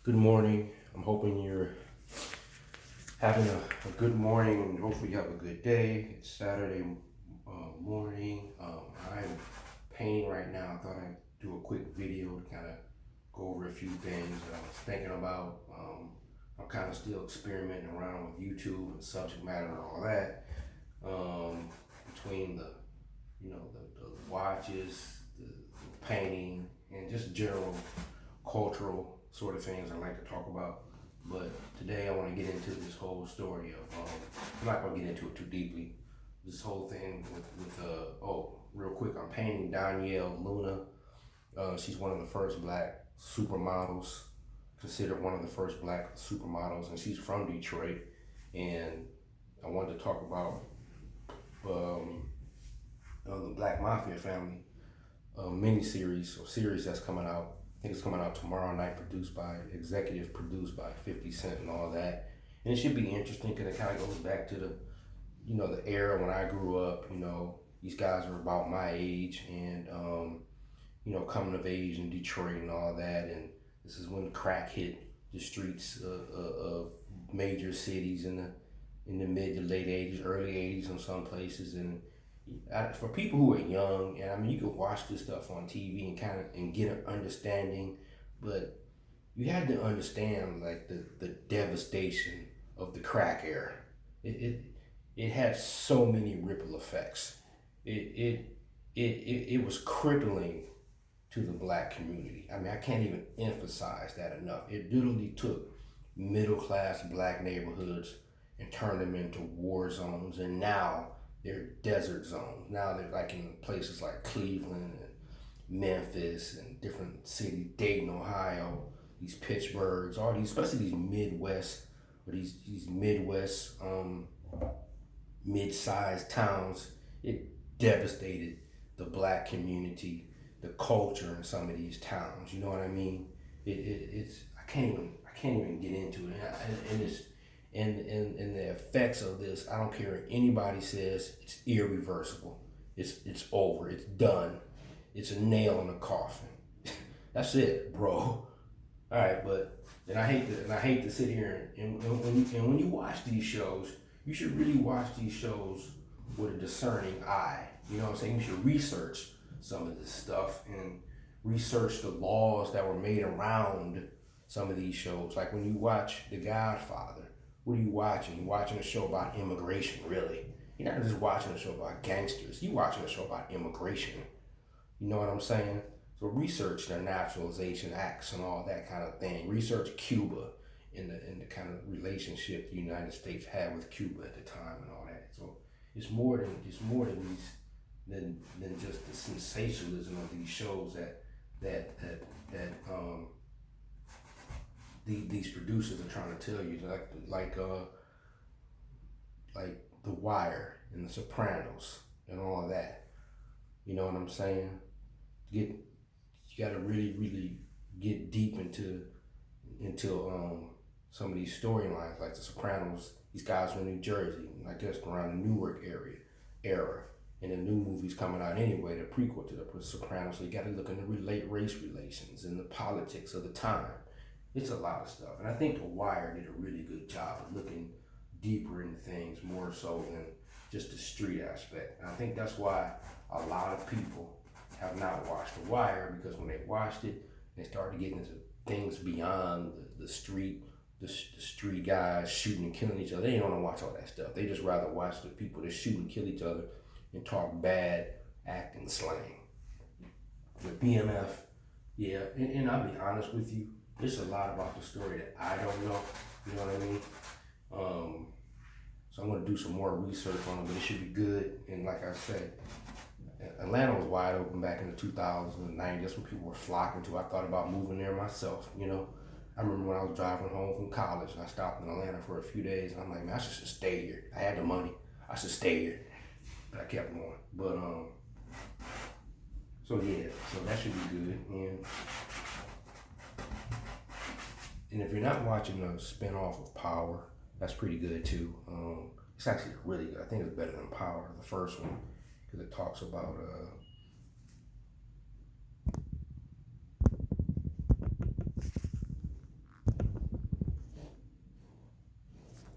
Good morning. I'm hoping you're having a good morning and hopefully you have a good day. It's Saturday morning. I'm in pain right now. I thought I'd do a quick video to kind of go over a few things that I was thinking about. I'm kind of still experimenting around with YouTube and subject matter and all that. Between the watches, the painting, and just general cultural sort of things I like to talk about. But today I want to get into this whole story of, I'm not going to get into it too deeply. This whole thing real quick, I'm painting Danielle Luna. She's one of the first black supermodels, considered one of the first black supermodels, and she's from Detroit. And I wanted to talk about the Black Mafia Family miniseries or series that's coming out. I think it's coming out tomorrow night, executive produced by 50 Cent and all that. And it should be interesting because it kind of goes back to the era when I grew up. These guys are about my age and, coming of age in Detroit and all that. And this is when crack hit the streets of major cities in the mid to late 80s, early 80s in some places. And for people who are young, and I mean, you can watch this stuff on TV and get an understanding, but you had to understand like the devastation of the crack era. It had so many ripple effects. It was crippling to the black community. I mean, I can't even emphasize that enough. It literally took middle class black neighborhoods and turned them into war zones, and now they're desert zones. Now they're like in places like Cleveland and Memphis and different cities, Dayton, Ohio, these Pittsburghs, all these, especially these Midwest, or these Midwest mid-sized towns. It devastated the black community, the culture in some of these towns. You know what I mean? It's I can't even get into it, and it's and the effects of this. I don't care if anybody says it's irreversible. It's over. It's done. It's a nail in the coffin. That's it, bro. All right, but I hate to sit here and when you watch these shows, you should really watch these shows with a discerning eye. You know what I'm saying? You should research some of this stuff and research the laws that were made around some of these shows. Like when you watch The Godfather, what are you watching? You're watching a show about immigration, really. You're not just watching a show about gangsters. You're watching a show about immigration. You know what I'm saying? So research the naturalization acts and all that kind of thing. Research Cuba and the kind of relationship the United States had with Cuba at the time and all that. So it's more than just the sensationalism of these shows that these producers are trying to tell you, like The Wire and The Sopranos and all of that. You know what I'm saying? You got to really get deep into some of these storylines, like The Sopranos. These guys were in New Jersey, I guess around the Newark era. And the new movie's coming out anyway, the prequel to The Sopranos. So you got to look into race relations and the politics of the time. It's a lot of stuff. And I think The Wire did a really good job of looking deeper into things more so than just the street aspect. And I think that's why a lot of people have not watched The Wire, because when they watched it, they started getting into things beyond the street, the street guys shooting and killing each other. They don't want to watch all that stuff. They just rather watch the people that shoot and kill each other and talk bad acting slang. With BMF, yeah, and I'll be honest with you, there's a lot about the story that I don't know. You know what I mean? So I'm gonna do some more research on it, but it should be good. And like I said, Atlanta was wide open back in the 2009. That's when people were flocking to. I thought about moving there myself. I remember when I was driving home from college and I stopped in Atlanta for a few days. And I'm like, man, I should just stay here. I had the money. I should stay here. But I kept going. But so yeah, so that should be good. And if you're not watching the spinoff of Power, that's pretty good too. It's actually really good. I think it's better than Power, the first one, because it talks about